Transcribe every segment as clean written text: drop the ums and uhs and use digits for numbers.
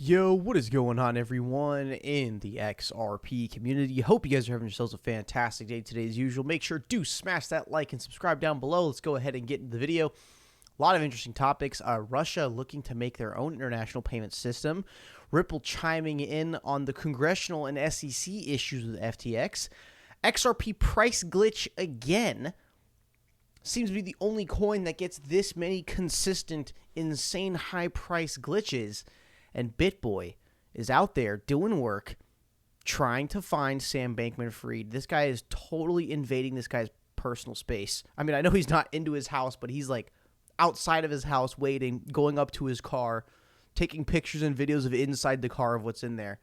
Yo, what is going on, everyone in the XRP community? Hope you guys are having yourselves a fantastic day today as usual. Make sure to smash that like and subscribe down below. Let's go ahead and get into the video. A lot of interesting topics. Russia looking to make their own international payment system. Ripple chiming in on the congressional and SEC issues with FTX. XRP price glitch again. Seems to be the only coin that gets this many consistent, insane high price glitches. And BitBoy is out there doing work, trying to find Sam Bankman-Fried. This guy is totally invading this guy's personal space. I mean, I know he's not into his house, but he's like outside of his house waiting, going up to his car, taking pictures and videos of inside the car of what's in there.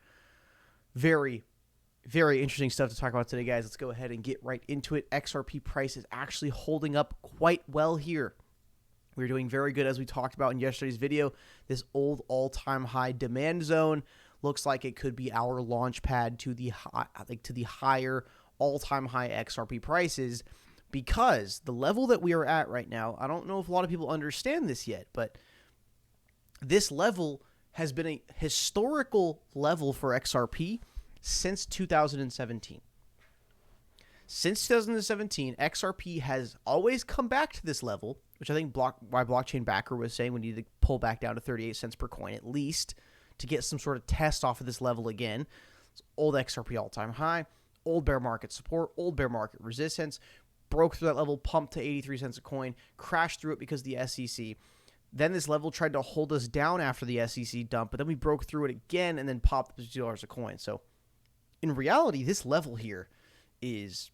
Very, very interesting stuff to talk about today, guys. Let's go ahead and get right into it. XRP price is actually holding up quite well here. We're doing very good, as we talked about in yesterday's video. This old all-time high demand zone looks like it could be our launch pad to the higher all-time high XRP prices, because the level that we are at right now, I don't know if a lot of people understand this yet, but this level has been a historical level for XRP since 2017. Since 2017, XRP has always come back to this level, which I think my blockchain backer was saying we need to pull back down to 38 cents per coin at least to get some sort of test off of this level again. It's old XRP all-time high, old bear market support, old bear market resistance, broke through that level, pumped to 83 cents a coin, crashed through it because of the SEC. Then this level tried to hold us down after the SEC dump, but then we broke through it again and then popped up to $2 a coin. So in reality, this level here is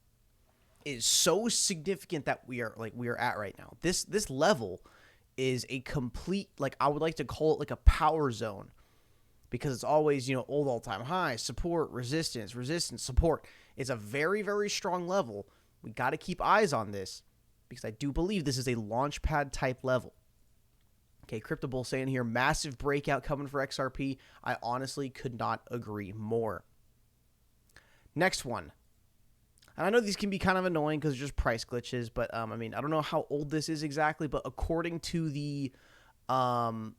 so significant that we are at right now. This level is a complete, I would like to call it like a power zone, because it's always, old all-time high, support, resistance, support. It's a very, very strong level. We got to keep eyes on this, because I do believe this is a launch pad type level. Okay, Crypto Bull saying here, massive breakout coming for XRP. I honestly could not agree more. Next one. And I know these can be kind of annoying because they're just price glitches, but I mean, I don't know how old this is exactly, but according to the other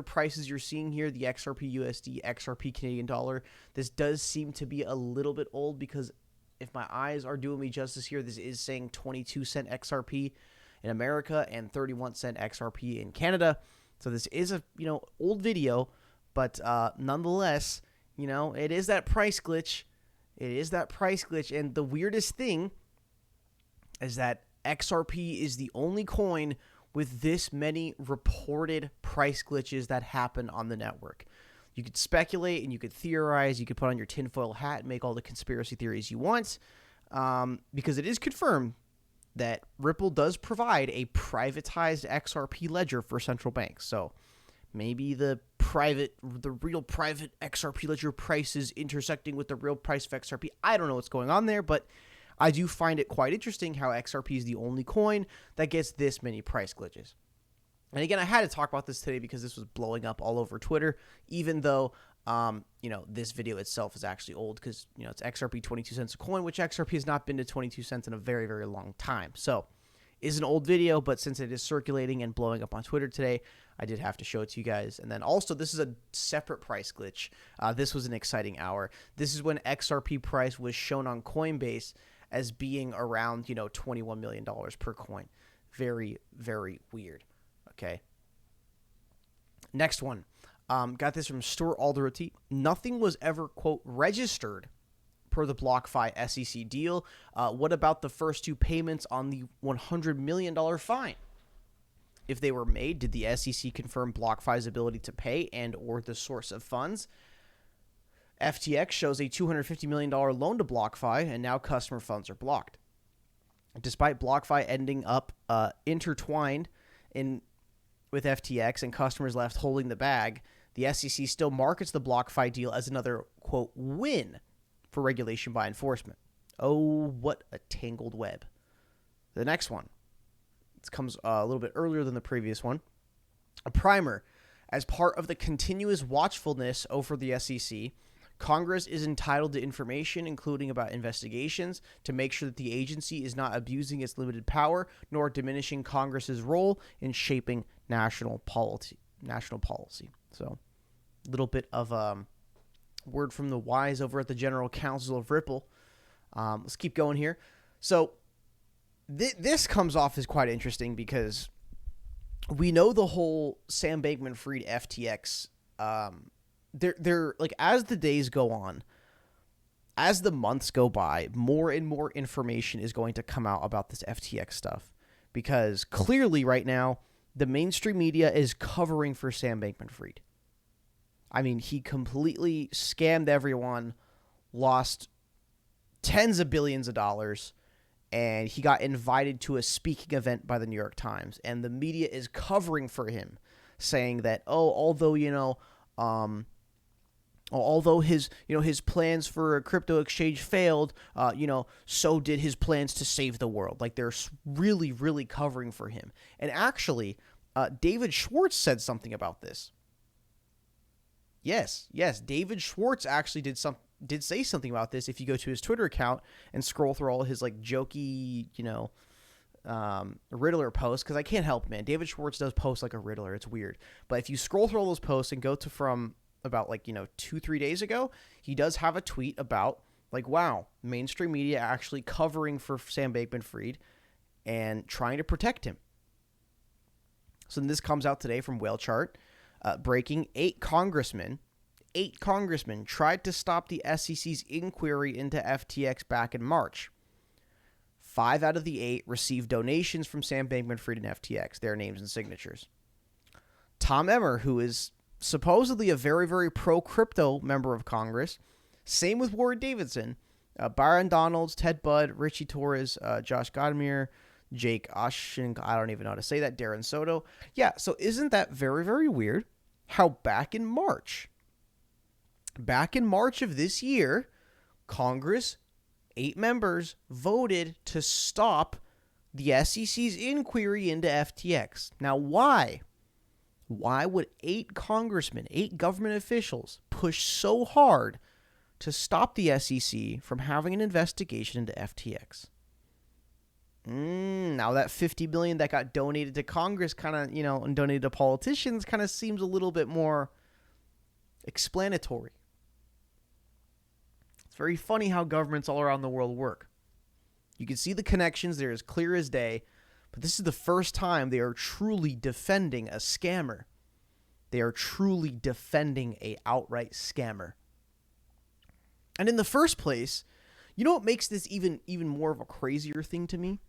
prices you're seeing here, the XRP USD, XRP Canadian dollar, this does seem to be a little bit old, because if my eyes are doing me justice here, this is saying 22-cent XRP in America and 31-cent XRP in Canada. So this is a old video, but nonetheless, it is that price glitch. It is that price glitch. And the weirdest thing is that XRP is the only coin with this many reported price glitches that happen on the network. You could speculate and you could theorize. You could put on your tinfoil hat and make all the conspiracy theories you want, because it is confirmed that Ripple does provide a privatized XRP ledger for central banks. So maybe the real private XRP ledger price is intersecting with the real price of XRP. I don't know what's going on there, but I do find it quite interesting how XRP is the only coin that gets this many price glitches. And again, I had to talk about this today because this was blowing up all over Twitter, even though, this video itself is actually old, because, it's XRP 22 cents a coin, which XRP has not been to 22 cents in a very, very long time. So is an old video, but since it is circulating and blowing up on Twitter today, I did have to show it to you guys. And then also, this is a separate price glitch. This was an exciting hour. This is when XRP price was shown on Coinbase as being around, $21 million per coin. Very, very weird. Okay. Next one. Got this from Stuart Alderete. Nothing was ever, quote, registered per the BlockFI SEC deal. What about the first two payments on the $100 million fine? If they were made, did the SEC confirm BlockFi's ability to pay and or the source of funds? FTX shows a $250 million loan to BlockFi, and now customer funds are blocked. Despite BlockFi ending up intertwined with FTX and customers left holding the bag, the SEC still markets the BlockFi deal as another, quote, win for regulation by enforcement. Oh, what a tangled web. The next one. This comes a little bit earlier than the previous one. A primer. As part of the continuous watchfulness over the SEC, Congress is entitled to information, including about investigations, to make sure that the agency is not abusing its limited power nor diminishing Congress's role in shaping national policy. national policy. So a little bit of word from the wise over at the General Counsel of Ripple. Let's keep going here. So this comes off as quite interesting because we know the whole Sam Bankman-Fried FTX. They're like, as the days go on, as the months go by, more and more information is going to come out about this FTX stuff, because clearly right now the mainstream media is covering for Sam Bankman-Fried. I mean, he completely scammed everyone, lost tens of billions of dollars, and he got invited to a speaking event by the New York Times, and the media is covering for him, saying that, although his plans for a crypto exchange failed, so did his plans to save the world. Like, they're really, really covering for him. And actually, David Schwartz said something about this. Yes, David Schwartz actually did say something about this. If you go to his Twitter account and scroll through all his like jokey, Riddler posts, because I can't help, man. David Schwartz does post like a Riddler. It's weird. But if you scroll through all those posts and go to from about 2-3 days ago, he does have a tweet about like, wow, mainstream media actually covering for Sam Bankman-Fried and trying to protect him. So this comes out today from Whale Chart. Breaking: 8 congressmen tried to stop the SEC's inquiry into FTX back in March. 5 out of the 8 received donations from Sam Bankman-Fried and FTX, their names and signatures. Tom Emmer, who is supposedly a very, very pro-crypto member of Congress, same with Warren Davidson, Byron Donalds, Ted Budd, Richie Torres, Josh Gadamer, Jake Oshin, I don't even know how to say that, Darren Soto. Yeah, so isn't that very, very weird how back in March of this year, Congress, 8 members, voted to stop the SEC's inquiry into FTX. Now, why? Why would 8 congressmen, 8 government officials, push so hard to stop the SEC from having an investigation into FTX? Now that $50 billion that got donated to Congress and donated to politicians kind of seems a little bit more explanatory. It's very funny how governments all around the world work. You can see the connections. They're as clear as day. But this is the first time they are truly defending a scammer. They are truly defending a outright scammer. And in the first place, you know what makes this even more of a crazier thing to me?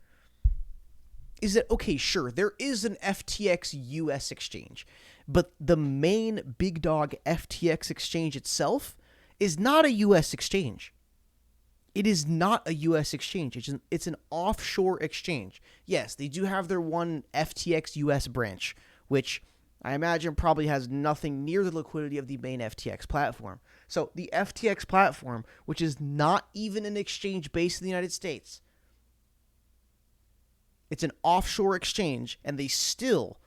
Is that, okay, sure, there is an FTX US exchange, but the main big dog FTX exchange itself is not a US exchange. It is not a US exchange. It's an offshore exchange. Yes, they do have their one FTX US branch, which I imagine probably has nothing near the liquidity of the main FTX platform. So the FTX platform, which is not even an exchange based in the United States, it's an offshore exchange, and they still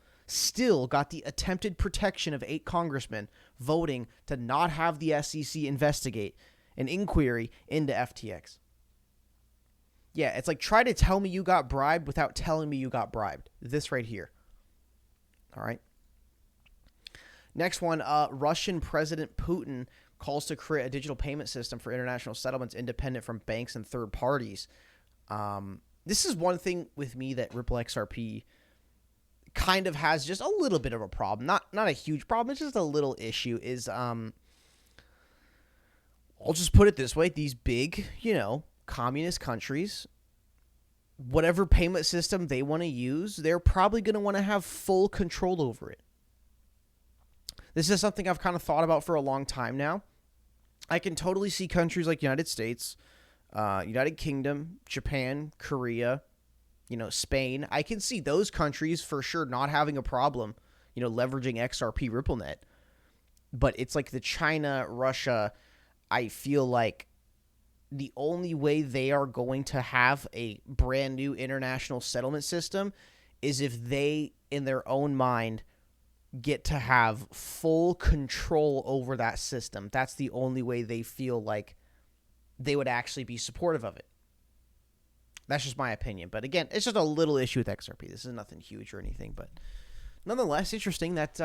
got the attempted protection of 8 congressmen voting to not have the SEC investigate an inquiry into FTX. Yeah, it's like, try to tell me you got bribed without telling me you got bribed. This right here. All right. Next one, Russian President Putin calls to create a digital payment system for international settlements independent from banks and third parties. This is one thing with me that Ripple XRP kind of has just a little bit of a problem. Not a huge problem. It's just a little issue is, I'll just put it this way. These big, communist countries, whatever payment system they want to use, they're probably going to want to have full control over it. This is something I've kind of thought about for a long time now. I can totally see countries like United States, United Kingdom, Japan, Korea, Spain. I can see those countries for sure not having a problem, leveraging XRP RippleNet. But it's like the China, Russia, I feel like the only way they are going to have a brand new international settlement system is if they, in their own mind, get to have full control over that system. That's the only way they feel like they would actually be supportive of it. That's just my opinion. But again, it's just a little issue with XRP. This is nothing huge or anything. But nonetheless, interesting that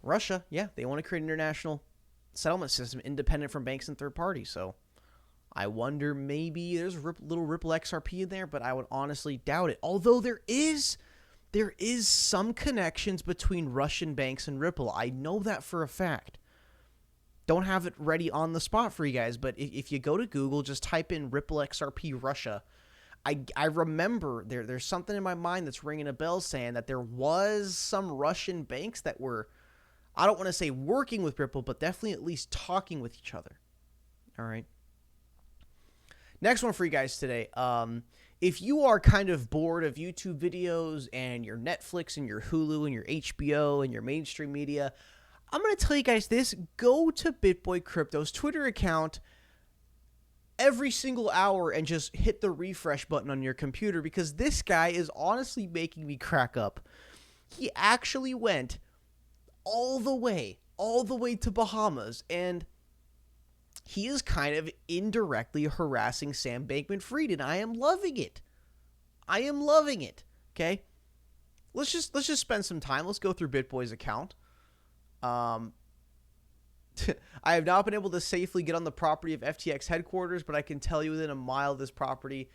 Russia, yeah, they want to create an international settlement system independent from banks and third parties. So I wonder, maybe there's a little Ripple XRP in there, but I would honestly doubt it. Although there is some connections between Russian banks and Ripple. I know that for a fact. Don't have it ready on the spot for you guys, but if you go to Google, just type in Ripple XRP Russia. I remember there's something in my mind that's ringing a bell saying that there was some Russian banks that were, I don't want to say working with Ripple, but definitely at least talking with each other. All right. Next one for you guys today. If you are kind of bored of YouTube videos and your Netflix and your Hulu and your HBO and your mainstream media, I'm going to tell you guys this. Go to BitBoy Crypto's Twitter account every single hour and just hit the refresh button on your computer, because this guy is honestly making me crack up. He actually went all the way to Bahamas, and he is kind of indirectly harassing Sam Bankman-Fried, and I am loving it. I am loving it. Okay? Let's just spend some time. Let's go through BitBoy's account. I have not been able to safely get on the property of FTX headquarters, but I can tell you within a mile of this property,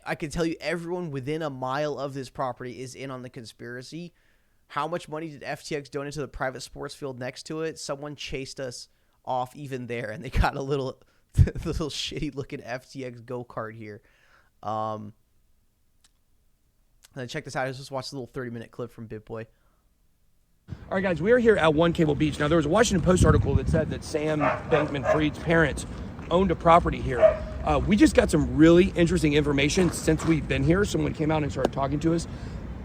I can tell you everyone within a mile of this property is in on the conspiracy. How much money did FTX donate to the private sports field next to it? Someone chased us off even there, and they got a little shitty looking FTX go-kart here. And check this out. Let's just watch a little 30-minute clip from BitBoy. All right, guys, we are here at One Cable Beach. Now, there was a Washington Post article that said that Sam Bankman-Fried's parents owned a property here. We just got some really interesting information since we've been here. Someone came out and started talking to us.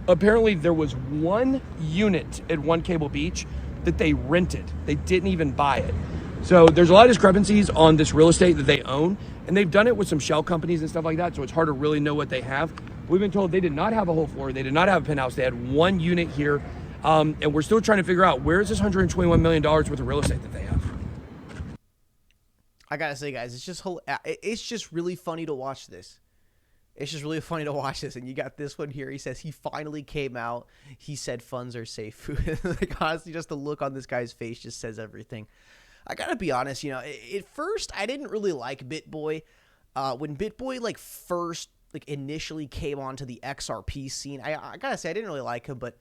Apparently, there was one unit at One Cable Beach that they rented. They didn't even buy it. So there's a lot of discrepancies on this real estate that they own, and they've done it with some shell companies and stuff like that, so it's hard to really know what they have. We've been told they did not have a whole floor. They did not have a penthouse. They had one unit here. And we're still trying to figure out, where is this $121 million worth of real estate that they have? I gotta say, guys, it's just really funny to watch this. It's just really funny to watch this. And you got this one here. He says he finally came out. He said funds are safe. Like, honestly, just the look on this guy's face just says everything. I gotta be honest, at first I didn't really like BitBoy. When BitBoy first initially came onto the XRP scene, I gotta say I didn't really like him, but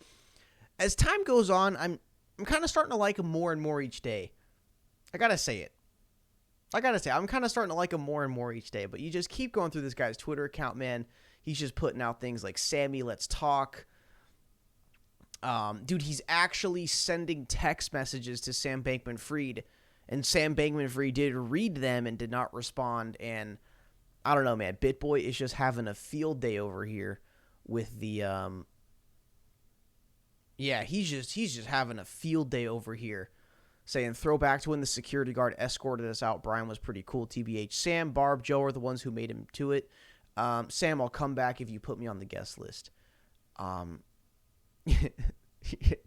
as time goes on, I'm kind of starting to like him more and more each day. I gotta say it. I'm kind of starting to like him more and more each day. But you just keep going through this guy's Twitter account, man. He's just putting out things like, Sammy, let's talk. Dude, he's actually sending text messages to Sam Bankman-Fried. And Sam Bankman-Fried did read them and did not respond. And I don't know, man. BitBoy is just having a field day over here with the... Yeah, he's just having a field day over here, saying throwback to when the security guard escorted us out. Brian was pretty cool, TBH. Sam, Barb, Joe are the ones who made him to it. Sam, I'll come back if you put me on the guest list. And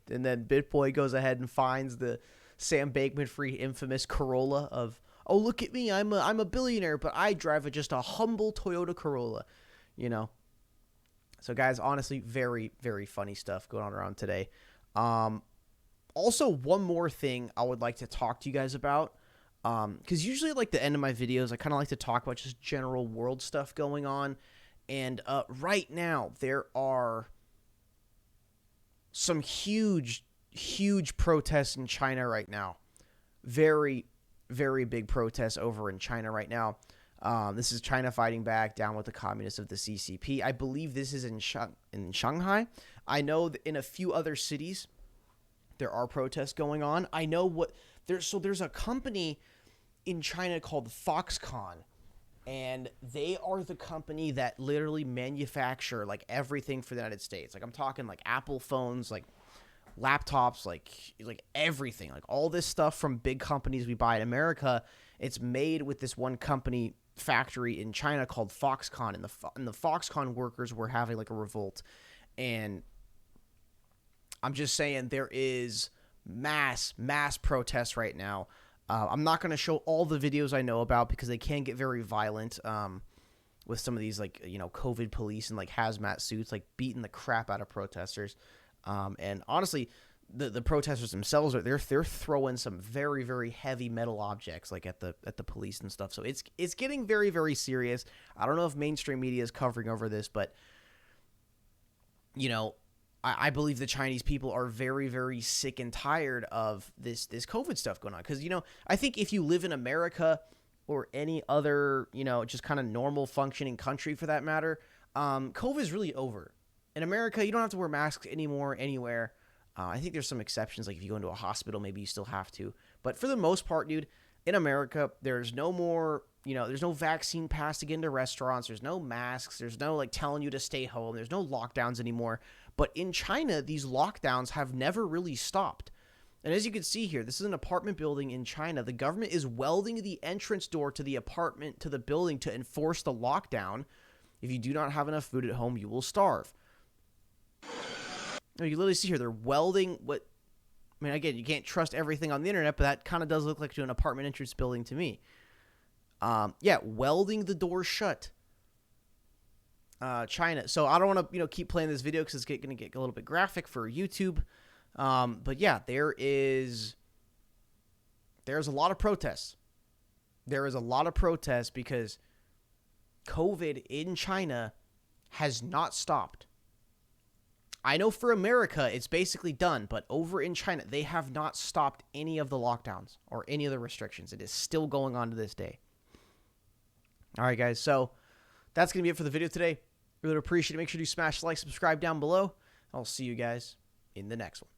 then BitBoy goes ahead and finds the Sam Bankman-Fried infamous Corolla of, oh, look at me, I'm a billionaire, but I drive just a humble Toyota Corolla, So, guys, honestly, very, very funny stuff going on around today. Also, one more thing I would like to talk to you guys about, because usually at the end of my videos, I kind of like to talk about just general world stuff going on. And right now, there are some huge, huge protests in China right now. Very, very big protests over in China right now. This is China fighting back, down with the communists of the CCP. I believe this is in Shanghai. I know that in a few other cities there are protests going on. I know there's a company in China called Foxconn, and they are the company that literally manufacture everything for the United States. I'm talking Apple phones, laptops, everything, all this stuff from big companies we buy in America. It's made with this one company factory in China called Foxconn, and the Foxconn workers were having a revolt. And I'm just saying, there is mass protests right now. I'm not going to show all the videos I know about because they can get very violent with some of these COVID police and hazmat suits beating the crap out of protesters. And honestly, the protesters themselves are they're throwing some very, very heavy metal objects like at the police and stuff. So it's getting very, very serious. I don't know if mainstream media is covering over this, but I believe the Chinese people are very, very sick and tired of this COVID stuff going on. Because, I think if you live in America or any other, just kind of normal functioning country for that matter, COVID is really over. In America, you don't have to wear masks anymore anywhere. I think there's some exceptions. Like if you go into a hospital, maybe you still have to. But for the most part, dude, in America, there's no more, there's no vaccine pass to get into restaurants. There's no masks. There's no telling you to stay home. There's no lockdowns anymore. But in China, these lockdowns have never really stopped. And as you can see here, this is an apartment building in China. The government is welding the entrance door to the building to enforce the lockdown. If you do not have enough food at home, you will starve. You literally see here, they're welding again, you can't trust everything on the internet, but that kind of does look like to an apartment entrance building to me. Welding the door shut. China. So I don't want to, keep playing this video because it's going to get a little bit graphic for YouTube. But yeah, there's a lot of protests. There is a lot of protests because COVID in China has not stopped. I know for America, it's basically done, but over in China, they have not stopped any of the lockdowns or any of the restrictions. It is still going on to this day. All right, guys. So that's going to be it for the video today. Really appreciate it. Make sure you smash like, subscribe down below. I'll see you guys in the next one.